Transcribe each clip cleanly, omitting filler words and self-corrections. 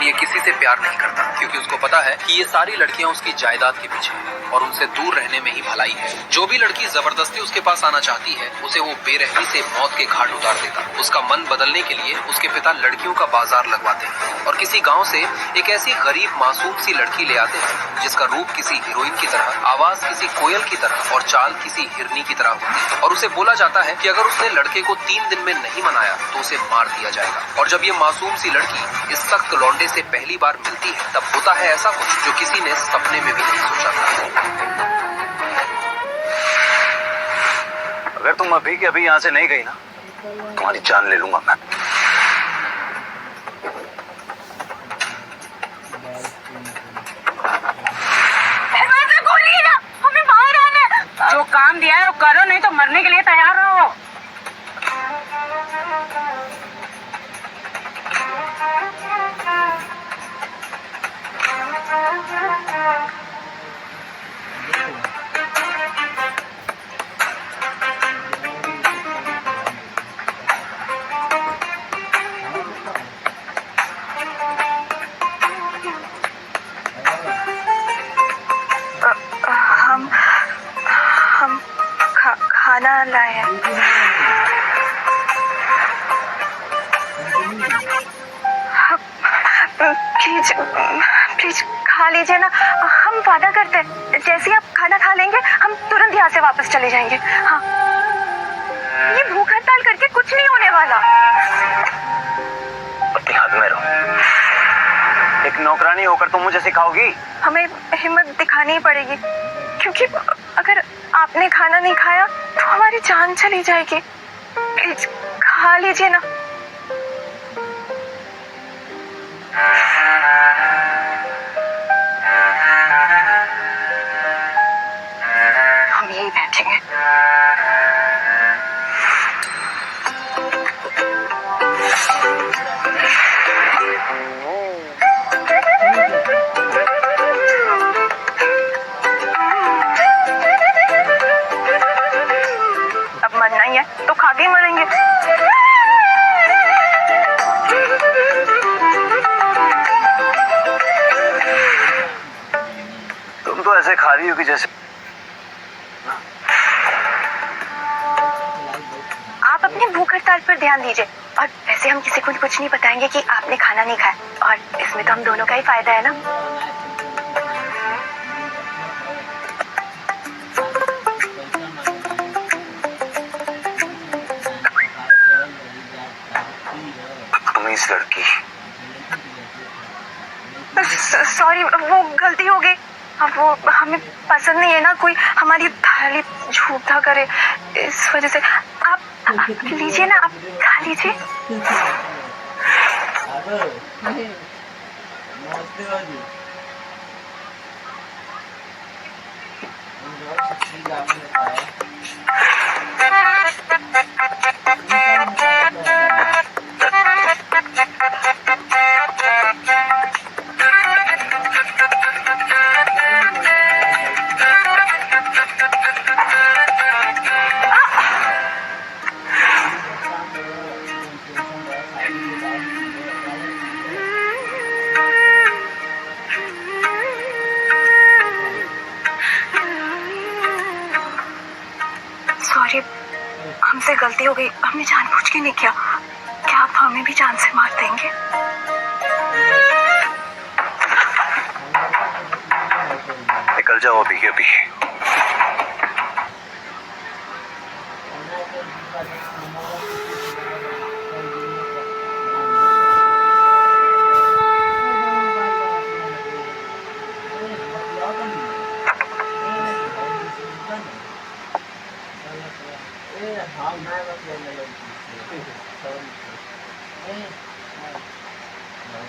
लेकिन ये किसी से प्यार नहीं करता, क्योंकि उसको पता है कि ये सारी लड़कियां उसकी जायदाद के पीछे हैं और उनसे दूर रहने में ही भलाई है। जो भी लड़की जबरदस्ती उसके पास आना चाहती है, उसे वो बेरहमी से मौत के घाट उतार देता। उसका मन बदलने के लिए उसके पिता लड़कियों का बाजार लगवाते हैं और किसी गाँव से एक ऐसी गरीब मासूम सी लड़की ले आते हैं जिसका रूप किसी हीरोइन की तरह, आवाज किसी कोयल की तरह और चाल किसी हिरनी की तरह होती है। और उसे बोला जाता है कि अगर उसने लड़के को 3 दिन में नहीं मनाया तो उसे मार दिया जाएगा। और जब ये मासूम सी लड़की इस सख्त लौंडे से पहली बार मिलती है, तब होता है ऐसा कुछ जो किसी ने सपने में भी नहीं सोचा था। अगर तुम अभी के अभी यहाँ से नहीं गई ना, तुम्हारी जान ले लूंगा मैं। हमें बाहर आना है। जो काम दिया है वो करो, नहीं तो मरने के लिए तैयार रहो। हम खाना लाए हैं। प्लीज प्लीज खा लीजिए ना, हम वादा करते हैं जैसे ही आप खाना खा लेंगे हम तुरंत यहाँ से वापस चले जाएंगे। हाँ, ये भूख हड़ताल करके कुछ नहीं होने वाला। अपनी हद में रहो। एक नौकरानी होकर तुम मुझे सिखाओगी? हमें हिम्मत दिखानी ही पड़ेगी, क्योंकि अगर आपने खाना नहीं खाया तो हमारी जान चली जाएगी। प्लीज खा लीजिए ना। हम यही बैठेंगे। अब मरना ही है तो खा के मरेंगे। तुम तो ऐसे खा रही हो कि जैसे आप अपनी भूख हड़ताल पर ध्यान दीजिए। और वैसे हम किसी को कुछ नहीं बताएंगे कि आपने खाना नहीं खाया, और इसमें तो हम दोनों का ही फायदा है ना। इस लड़की, सॉरी, वो गलती हो गई। अब वो हमें पसंद नहीं है ना कोई हमारी थाली झूठा करे, इस वजह से। आप लीजिए ना, आप खा लीजिए। सॉरी, हमसे गलती हो गई, हमने जानबूझ के नहीं किया। क्या आप हमें भी जान से मार देंगे? निकल जाओ अभी अभी।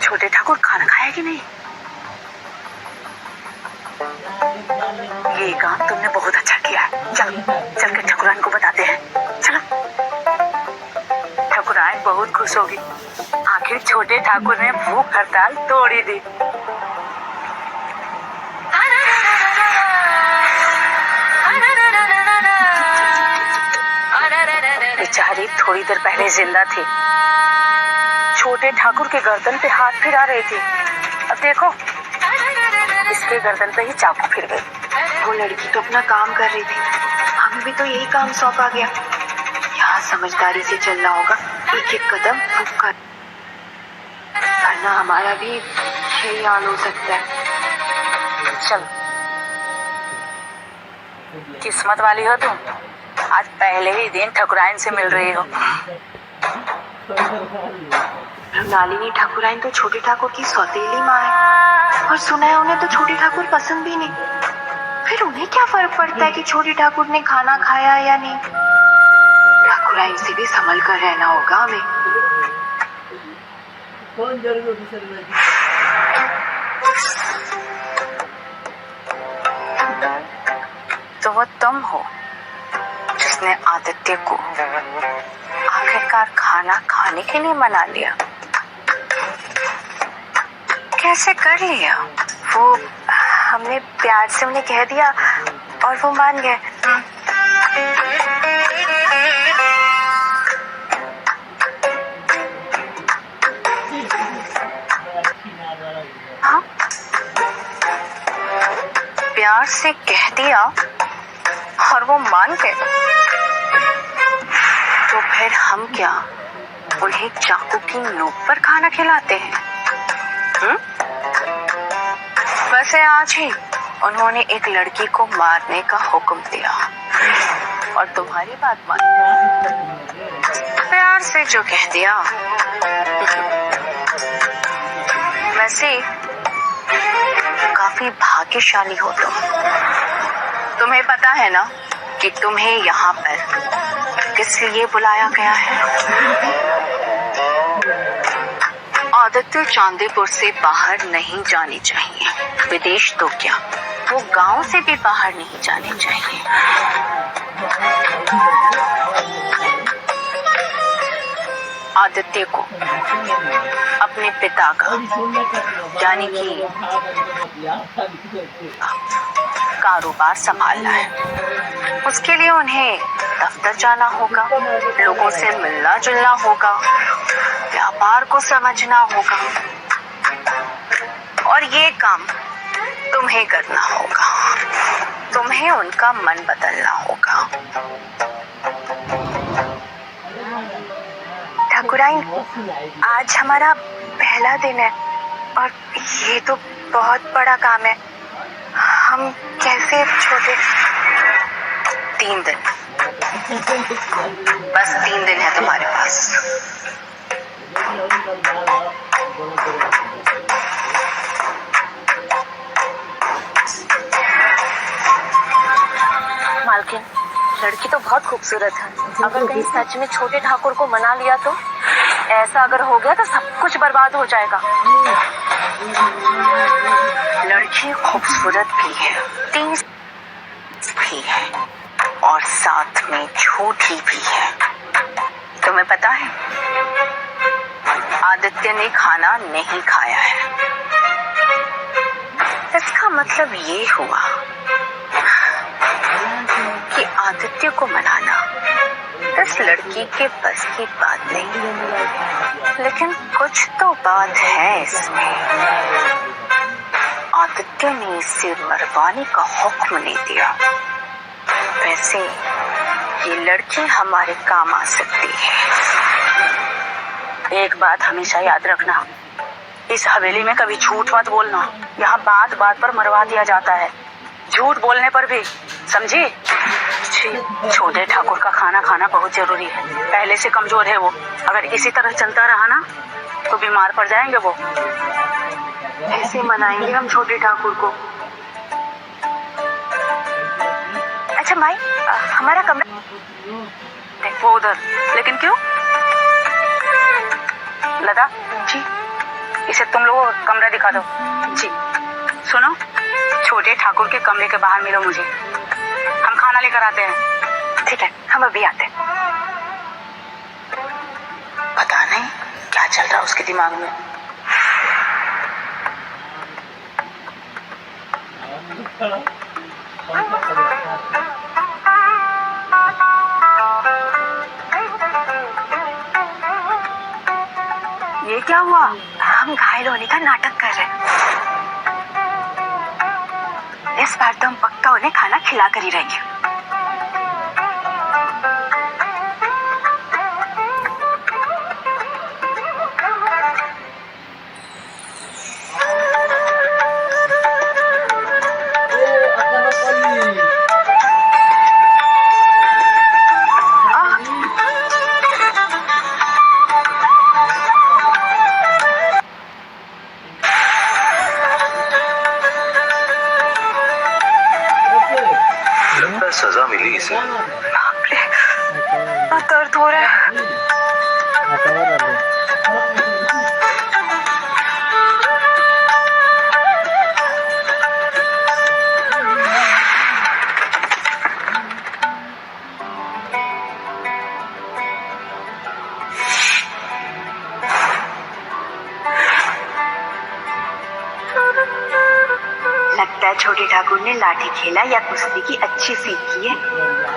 छोटे ठाकुर खाना खाया कि नहीं? ये काम तुमने बहुत अच्छा किया है। चल चल के ठाकुरान को बताते हैं। चलो। ठाकुरान बहुत खुश होगी। आखिर छोटे ठाकुर ने भूख हड़ताल तोड़ी दी। बेचारी थोड़ी देर पहले जिंदा थी, छोटे ठाकुर के गर्दन पे हाथ फिरा रही थी। अब देखो इसके गर्दन पे ही चाकू फिर गई। वो लड़की तो अपना काम कर रही थी, हमें भी तो यही काम सौंपा गया। यहाँ समझदारी से चलना होगा, एक एक कदम रुक कर, वरना हमारा भी यही हाल हो सकता है। चल, किस्मत वाली हो तुम, आज पहले ही दिन ठकुराइन से मिल रही हो। नालिनी ठाकुराइन तो छोटे ठाकुर की सौतेली माँ है, और सुना है उन्हें तो छोटे ठाकुर पसंद भी नहीं। फिर उन्हें क्या फर्क पड़ता है कि छोटे ठाकुर ने खाना खाया या नहीं। ठाकुराइन से भी संभल कर रहना होगा हमें। तो वो तुम हो जिसने आदित्य को आखिरकार खाना खाने के लिए मना लिया। कैसे कर लिया? वो हमने प्यार से उन्हें कह दिया और वो मान गए। हाँ, प्यार से कह दिया और वो मान गए। तो फिर हम क्या उन्हें चाकू की नोक पर खाना खिलाते हैं? वैसे आज ही उन्होंने एक लड़की को मारने का हुक्म दिया और तुम्हारी बात मान, प्यार से जो कह दिया। वैसे काफी भाग्यशाली हो तुम। तुम्हें पता है ना कि तुम्हें यहाँ पर किस लिए बुलाया गया है? आदित्य चांदीपुर से बाहर नहीं जानी चाहिए। विदेश तो क्या, वो गांव से भी बाहर नहीं जानी चाहिए। आदित्य को अपने पिता का यानी कि कारोबार संभालना है। उसके लिए उन्हें दफ्तर जाना होगा, लोगों से मिलना जुलना होगा, व्यापार को समझना होगा, और ये काम तुम्हें करना होगा। तुम्हें उनका मन बदलना होगा। ठाकुराइन, आज हमारा पहला दिन है और ये तो बहुत बड़ा काम है। हम कैसे छोटे? 3 दिन, बस 3 दिन है तुम्हारे पास। मालकिन, लड़की तो बहुत खूबसूरत है। अगर कहीं सच में छोटे ठाकुर को मना लिया तो? ऐसा अगर हो गया तो सब कुछ बर्बाद हो जाएगा। लड़की खूबसूरत भी है, तेज भी है, और साथ में झूठी भी है। तुम्हें पता है आदित्य ने खाना नहीं खाया है। इसका मतलब ये हुआ कि आदित्य को मनाना इस लड़की के बस की बात नहीं। लेकिन कुछ तो बात है इसमें। आदित्य ने इसे मरवाने का हुक्म नहीं दिया। वैसे ये लड़की हमारे काम आ सकती है। एक बात हमेशा याद रखना, इस हवेली में कभी झूठ मत बोलना। यहाँ बात बात पर मरवा दिया जाता है, झूठ बोलने पर भी, समझी? छोटे ठाकुर का खाना खाना बहुत जरूरी है। पहले से कमजोर है वो, अगर इसी तरह चलता रहा ना तो बीमार पड़ जाएंगे वो। ऐसे मनाएंगे हम छोटे ठाकुर को? अच्छा माई, हमारा कमरा वो उधर। लेकिन क्यों? लता जी, इसे तुम लोगों का कमरा दिखा दो। जी सुनो, छोटे ठाकुर के कमरे के बाहर मिलो मुझे, हम खाना लेकर आते हैं। ठीक है, हम अभी आते हैं। पता नहीं क्या चल रहा है उसके दिमाग में। ये क्या हुआ? हम घायल होने का नाटक कर रहे हैं। इस बार तो हम पक्का उन्हें खाना खिला कर ही रहेंगे। लगता है सजा मिली इसे। बाप रे, इतना दर्द हो रहा है। लगता है छोटे ठाकुर ने लाठी खेला या कुश्ती की अच्छी सीख की है।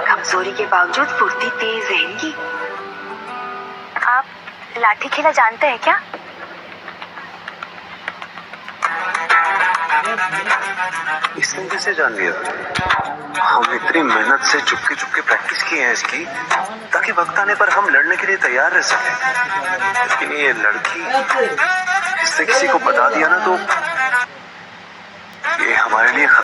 कमजोरी के बावजूद फुर्ती तेज है इनकी। आप लाठी खेला जानते हैं क्या? इसने कैसे जान लिया? हम इतनी मेहनत से चुपके चुपके प्रैक्टिस की है इसकी, ताकि वक्त आने पर हम लड़ने के लिए तैयार रह सके। लेकिन ये लड़की, इससे किसी को बता दिया ना तो ये हमारे लिए